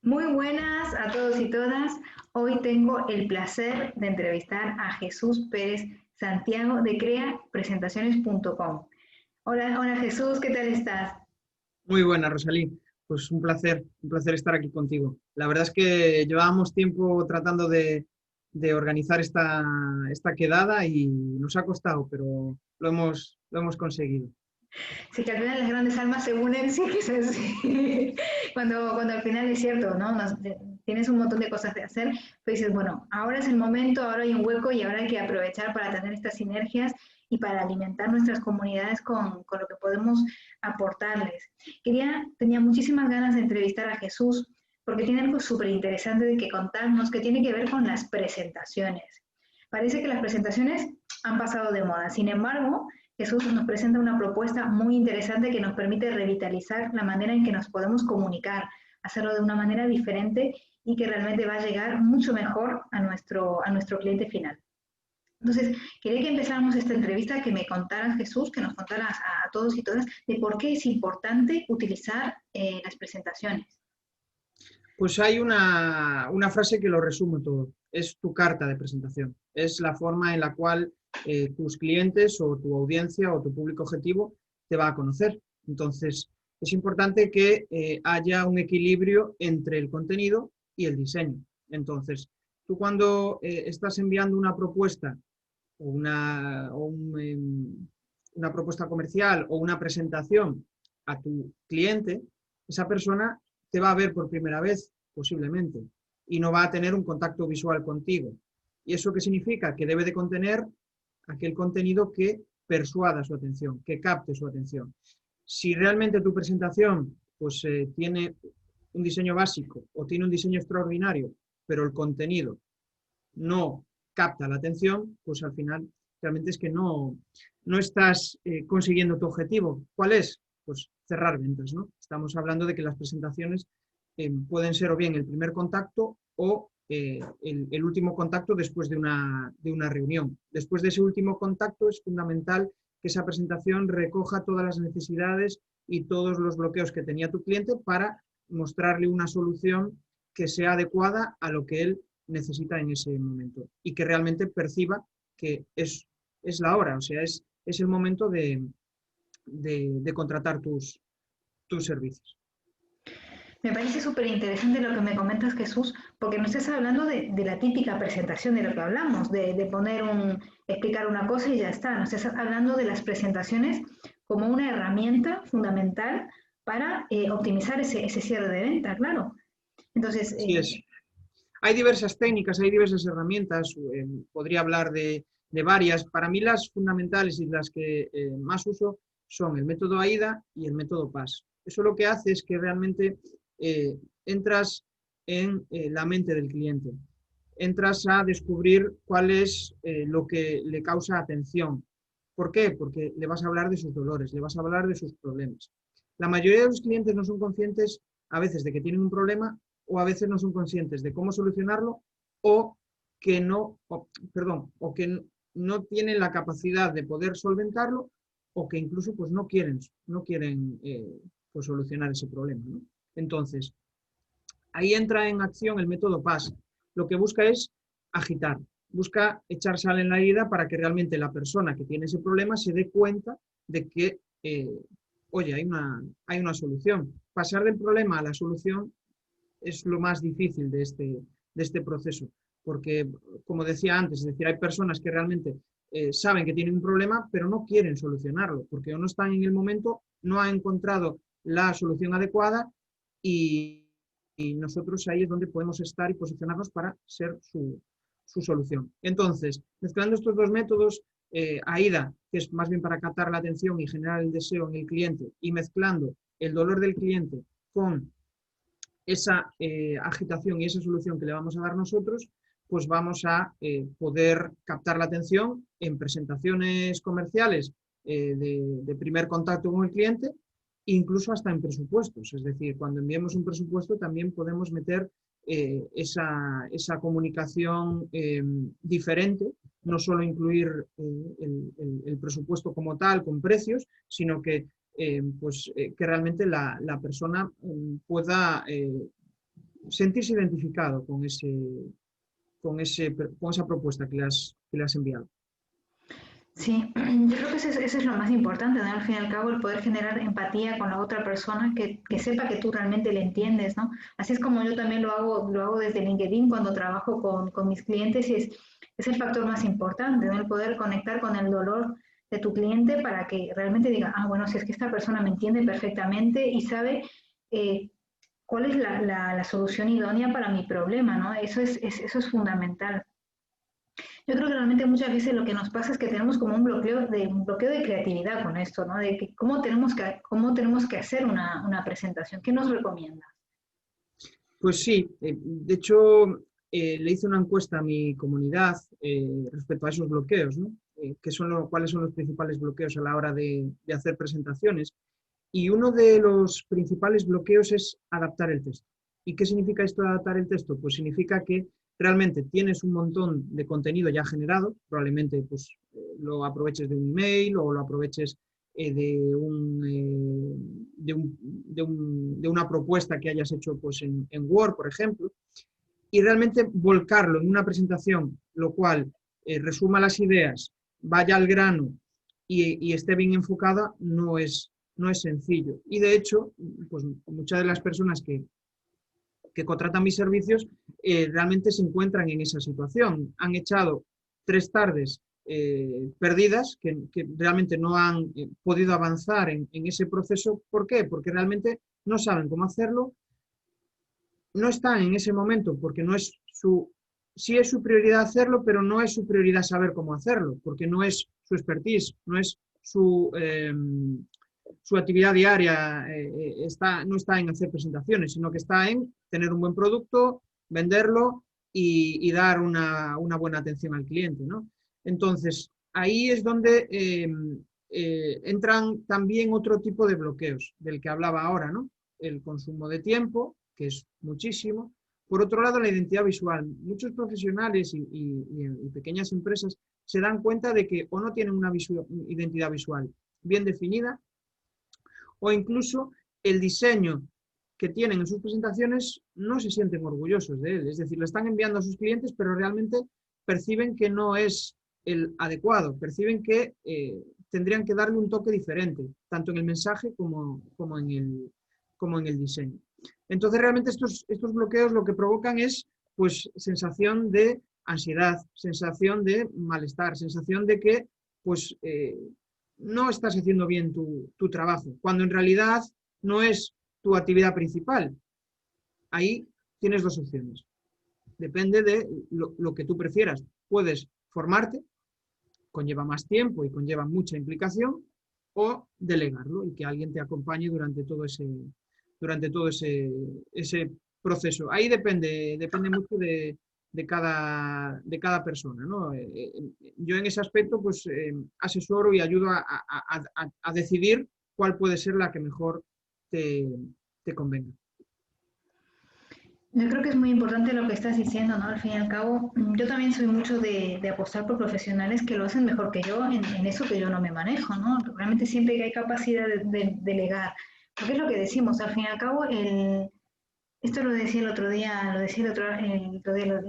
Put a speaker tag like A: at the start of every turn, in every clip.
A: Muy buenas a todos y todas. Hoy tengo el placer de entrevistar a Jesús Pérez Santiago de creapresentaciones.com. Hola, hola Jesús, ¿qué tal estás?
B: Muy buena, Rosalí. Pues un placer estar aquí contigo. La verdad es que llevábamos tiempo tratando de organizar esta quedada y nos ha costado, pero lo hemos conseguido.
A: Sí, que al final las grandes almas se unen, sí que es así. Cuando al final es cierto, ¿no? Tienes un montón de cosas de hacer, pues dices, bueno, ahora es el momento, ahora hay un hueco y ahora hay que aprovechar para tener estas sinergias y para alimentar nuestras comunidades con lo que podemos aportarles. Tenía muchísimas ganas de entrevistar a Jesús porque tiene algo súper interesante de que contarnos que tiene que ver con las presentaciones. Parece que las presentaciones han pasado de moda, sin embargo, Jesús nos presenta una propuesta muy interesante que nos permite revitalizar la manera en que nos podemos comunicar, hacerlo de una manera diferente y que realmente va a llegar mucho mejor a nuestro cliente final. Entonces, quería que empezáramos esta entrevista, que me contaras, Jesús, que nos contaras a todos y todas de por qué es importante utilizar las presentaciones.
B: Pues hay una frase que lo resume todo. Es tu carta de presentación. Es la forma en la cual tus clientes o tu audiencia o tu público objetivo te va a conocer. Entonces, es importante que haya un equilibrio entre el contenido y el diseño. Entonces, tú cuando estás enviando una propuesta una propuesta comercial o una presentación a tu cliente, esa persona te va a ver por primera vez, posiblemente, y no va a tener un contacto visual contigo. ¿Y eso qué significa? Que debe de contener aquel contenido que persuada su atención, que capte su atención. Si realmente tu presentación pues, tiene un diseño básico o tiene un diseño extraordinario, pero el contenido no capta la atención, pues al final realmente es que no estás consiguiendo tu objetivo. ¿Cuál es? Pues cerrar ventas, ¿no? Estamos hablando de que las presentaciones pueden ser o bien el primer contacto o el último contacto después de una reunión. Después de ese último contacto es fundamental que esa presentación recoja todas las necesidades y todos los bloqueos que tenía tu cliente para mostrarle una solución que sea adecuada a lo que él necesita en ese momento y que realmente perciba que es la hora, o sea, es el momento de contratar tus servicios.
A: Me parece súper interesante lo que me comentas, Jesús, porque no estás hablando de la típica presentación de lo que hablamos, de poner explicar una cosa y ya está. Nos estás hablando de las presentaciones como una herramienta fundamental para optimizar ese cierre de venta, claro. Entonces,
B: Así es. Hay diversas técnicas, hay diversas herramientas, podría hablar de varias. Para mí las fundamentales y las que más uso son el método AIDA y el método PAS. Eso lo que hace es que realmente entras en la mente del cliente, entras a descubrir cuál es lo que le causa atención. ¿Por qué? Porque le vas a hablar de sus dolores, le vas a hablar de sus problemas. La mayoría de los clientes no son conscientes a veces de que tienen un problema o a veces no son conscientes de cómo solucionarlo o que no, o que no tienen la capacidad de poder solventarlo o que incluso pues no quieren pues, solucionar ese problema, ¿no? Entonces, ahí entra en acción el método PAS. Lo que busca es agitar, busca echar sal en la herida para que realmente la persona que tiene ese problema se dé cuenta de que, oye, hay una solución. Pasar del problema a la solución es lo más difícil de este proceso, porque, como decía antes, es decir, hay personas que realmente saben que tienen un problema, pero no quieren solucionarlo, porque o no están en el momento, no han encontrado la solución adecuada y nosotros ahí es donde podemos estar y posicionarnos para ser su solución. Entonces, mezclando estos dos métodos, AIDA, que es más bien para captar la atención y generar el deseo en el cliente, y mezclando el dolor del cliente con esa agitación y esa solución que le vamos a dar nosotros, pues vamos a poder captar la atención en presentaciones comerciales de primer contacto con el cliente, incluso hasta en presupuestos. Es decir, cuando enviemos un presupuesto también podemos meter esa comunicación diferente, no solo incluir el presupuesto como tal, con precios, sino que realmente la persona pueda sentirse identificado con esa propuesta que le has enviado.
A: Sí, yo creo que eso es lo más importante, ¿no? Al fin y al cabo, el poder generar empatía con la otra persona, que sepa que tú realmente le entiendes, ¿no? Así es como yo también lo hago desde LinkedIn cuando trabajo con mis clientes y es el factor más importante, ¿no? El poder conectar con el dolor de tu cliente para que realmente diga, ah, bueno, si es que esta persona me entiende perfectamente y sabe eh, cuál es la solución idónea para mi problema, ¿no? Eso es fundamental. Yo creo que realmente muchas veces lo que nos pasa es que tenemos como un bloqueo de creatividad con esto, ¿no? De que cómo tenemos que hacer una presentación. ¿Qué nos recomiendas?
B: Pues sí, de hecho le hice una encuesta a mi comunidad respecto a esos bloqueos, ¿no? Cuáles son los principales bloqueos a la hora de hacer presentaciones. Y uno de los principales bloqueos es adaptar el texto. ¿Y qué significa esto de adaptar el texto? Pues significa que realmente tienes un montón de contenido ya generado, probablemente pues, lo aproveches de un email o lo aproveches de una propuesta que hayas hecho pues, en Word, por ejemplo, y realmente volcarlo en una presentación, lo cual resuma las ideas, vaya al grano y esté bien enfocada, no es sencillo. Y de hecho, pues muchas de las personas que contratan mis servicios realmente se encuentran en esa situación. Han echado 3 tardes perdidas que realmente no han podido avanzar en ese proceso. ¿Por qué? Porque realmente no saben cómo hacerlo, no están en ese momento porque no es sí es su prioridad hacerlo, pero no es su prioridad saber cómo hacerlo, porque no es su expertise, no es su actividad diaria, no está en hacer presentaciones, sino que está en tener un buen producto, venderlo y dar una buena atención al cliente, ¿no? Entonces, ahí es donde entran también otro tipo de bloqueos del que hablaba ahora, ¿no? El consumo de tiempo, que es muchísimo. Por otro lado, la identidad visual. Muchos profesionales y pequeñas empresas se dan cuenta de que o no tienen una identidad visual bien definida, o incluso el diseño que tienen en sus presentaciones no se sienten orgullosos de él. Es decir, lo están enviando a sus clientes, pero realmente perciben que no es el adecuado, perciben que tendrían que darle un toque diferente, tanto en el mensaje como en el diseño. Entonces, realmente estos bloqueos lo que provocan es pues, sensación de ansiedad, sensación de malestar, sensación de que pues, no estás haciendo bien tu trabajo, cuando en realidad no es tu actividad principal. Ahí tienes 2 opciones. Depende de lo que tú prefieras. Puedes formarte, conlleva más tiempo y conlleva mucha implicación, o delegarlo y que alguien te acompañe durante todo ese proceso. Ahí depende mucho de cada persona, ¿no? Yo en ese aspecto pues asesoro y ayudo a decidir cuál puede ser la que mejor te convenga.
A: Yo creo que es muy importante lo que estás diciendo, ¿no? Al fin y al cabo, yo también soy mucho de apostar por profesionales que lo hacen mejor que yo en eso que yo no me manejo, ¿no? Realmente siempre que hay capacidad de delegar, porque es lo que decimos, al fin y al cabo, esto lo decía el otro día, lo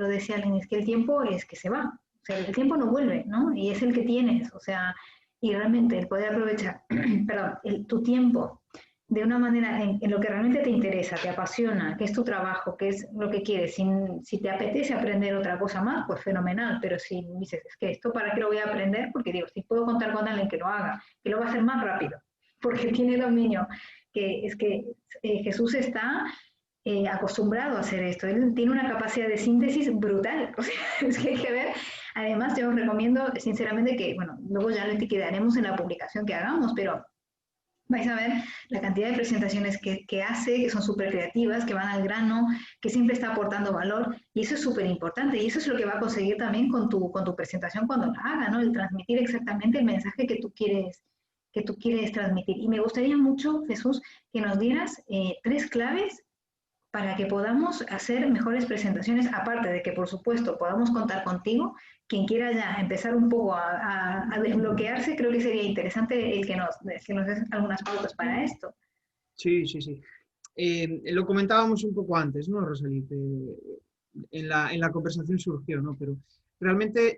A: decía alguien, es que el tiempo es que se va, o sea, el tiempo no vuelve, ¿no? Y es el que tienes, o sea, y realmente el poder aprovechar, perdón, tu tiempo de una manera en lo que realmente te interesa, te apasiona, que es tu trabajo, que es lo que quieres. Si te apetece aprender otra cosa más, pues fenomenal, pero si dices, es que esto para qué lo voy a aprender, porque digo, si puedo contar con alguien que lo haga, que lo va a hacer más rápido, porque tiene dominio, que es que Jesús está acostumbrado a hacer esto. Él tiene una capacidad de síntesis brutal. O sea, es que hay que ver. Además, yo os recomiendo sinceramente que, bueno, luego ya lo etiquetaremos en la publicación que hagamos, pero vais a ver la cantidad de presentaciones que hace, que son súper creativas, que van al grano, que siempre está aportando valor, y eso es súper importante, y eso es lo que va a conseguir también con tu presentación cuando la haga, ¿no? El transmitir exactamente el mensaje que tú quieres transmitir. Y me gustaría mucho, Jesús, que nos dieras 3 claves para que podamos hacer mejores presentaciones, aparte de que, por supuesto, podamos contar contigo. Quien quiera ya empezar un poco a desbloquearse, creo que sería interesante el que nos des algunas pautas para esto.
B: Sí, sí, sí. lo comentábamos un poco antes, ¿no, Rosalí? En la conversación surgió, ¿no? Pero realmente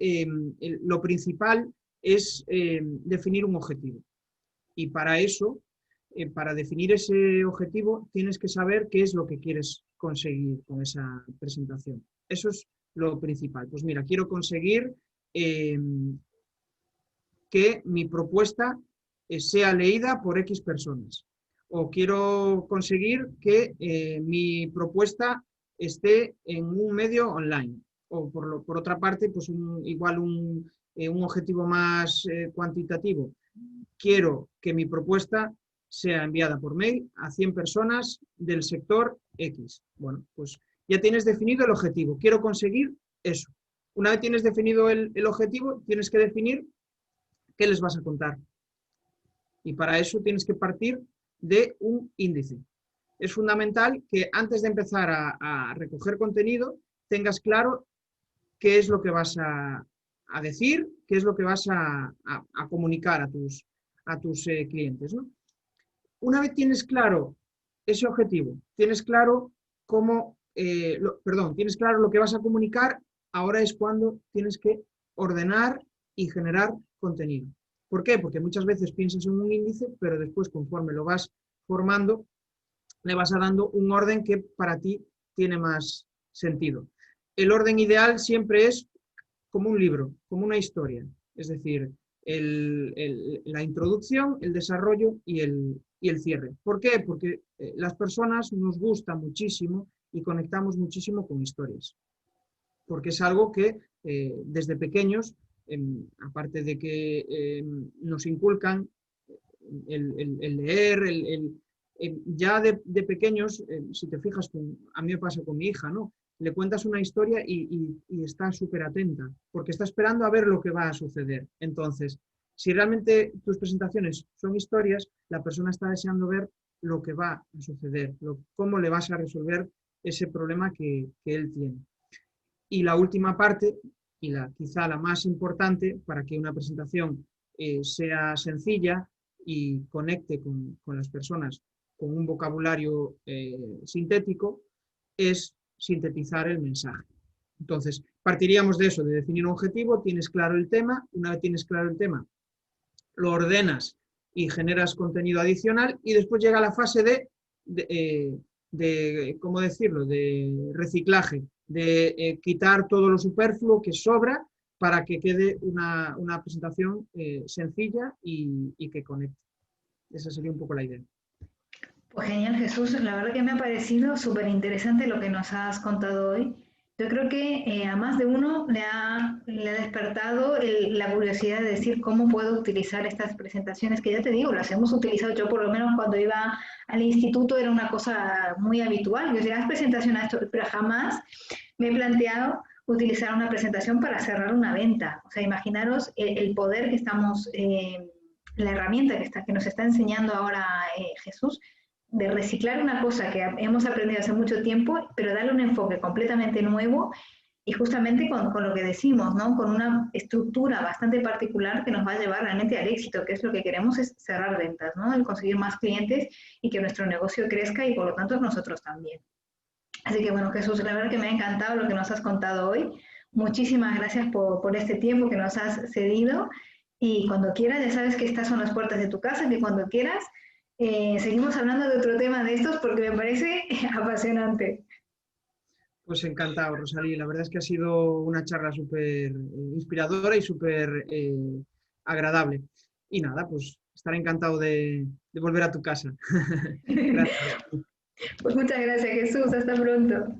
B: lo principal es definir un objetivo. Y para eso, para definir ese objetivo, tienes que saber qué es lo que quieres conseguir con esa presentación. Eso es lo principal. Pues mira, quiero conseguir que mi propuesta sea leída por X personas. O quiero conseguir que mi propuesta esté en un medio online. O por otra parte, pues igual un objetivo más cuantitativo. Quiero que mi propuesta sea enviada por mail a 100 personas del sector X. Bueno, pues ya tienes definido el objetivo. Quiero conseguir eso. Una vez tienes definido el objetivo, tienes que definir qué les vas a contar. Y para eso tienes que partir de un índice. Es fundamental que antes de empezar a recoger contenido tengas claro qué es lo que vas a decir, qué es lo que vas a comunicar a tus clientes, ¿no? Una vez tienes claro ese objetivo, tienes claro tienes claro lo que vas a comunicar, ahora es cuando tienes que ordenar y generar contenido. ¿Por qué? Porque muchas veces piensas en un índice, pero después conforme lo vas formando, le vas dando un orden que para ti tiene más sentido. El orden ideal siempre es como un libro, como una historia. Es decir, la introducción, el desarrollo y el cierre. ¿Por qué? Porque las personas nos gusta muchísimo y conectamos muchísimo con historias. Porque es algo que desde pequeños, aparte de que nos inculcan el leer, ya de pequeños, si te fijas, a mí me pasa con mi hija, ¿no? Le cuentas una historia y está súper atenta, porque está esperando a ver lo que va a suceder. Entonces, si realmente tus presentaciones son historias, la persona está deseando ver lo que va a suceder, cómo le vas a resolver ese problema que él tiene. Y la última parte, y quizá la más importante para que una presentación sea sencilla y conecte con las personas con un vocabulario sintético, es sintetizar el mensaje. Entonces, partiríamos de eso, de definir un objetivo, tienes claro el tema, una vez tienes claro el tema, lo ordenas y generas contenido adicional y después llega la fase de ¿cómo decirlo?, de reciclaje, de quitar todo lo superfluo que sobra para que quede una presentación sencilla y que conecte. Esa sería un poco la idea.
A: Pues genial, Jesús. La verdad que me ha parecido súper interesante lo que nos has contado hoy. Yo creo que a más de uno le ha despertado la curiosidad de decir cómo puedo utilizar estas presentaciones, que ya te digo, las hemos utilizado. Yo por lo menos cuando iba al instituto era una cosa muy habitual. Yo decía, haz presentación a esto, pero jamás me he planteado utilizar una presentación para cerrar una venta. O sea, imaginaros el poder que estamos, la herramienta que nos está enseñando ahora Jesús, de reciclar una cosa que hemos aprendido hace mucho tiempo, pero darle un enfoque completamente nuevo y justamente con lo que decimos, ¿no? Con una estructura bastante particular que nos va a llevar realmente al éxito, que es lo que queremos, es cerrar ventas, ¿no? El conseguir más clientes y que nuestro negocio crezca y por lo tanto nosotros también. Así que bueno, Jesús, la verdad que me ha encantado lo que nos has contado hoy. Muchísimas gracias por este tiempo que nos has cedido y cuando quieras, ya sabes que estas son las puertas de tu casa, que cuando quieras seguimos hablando de otro tema de estos porque me parece apasionante.
B: Pues encantado, Rosalí. La verdad es que ha sido una charla súper inspiradora y súper agradable. Y nada, pues estaré encantado de volver a tu casa. Gracias.
A: Pues muchas gracias, Jesús. Hasta pronto.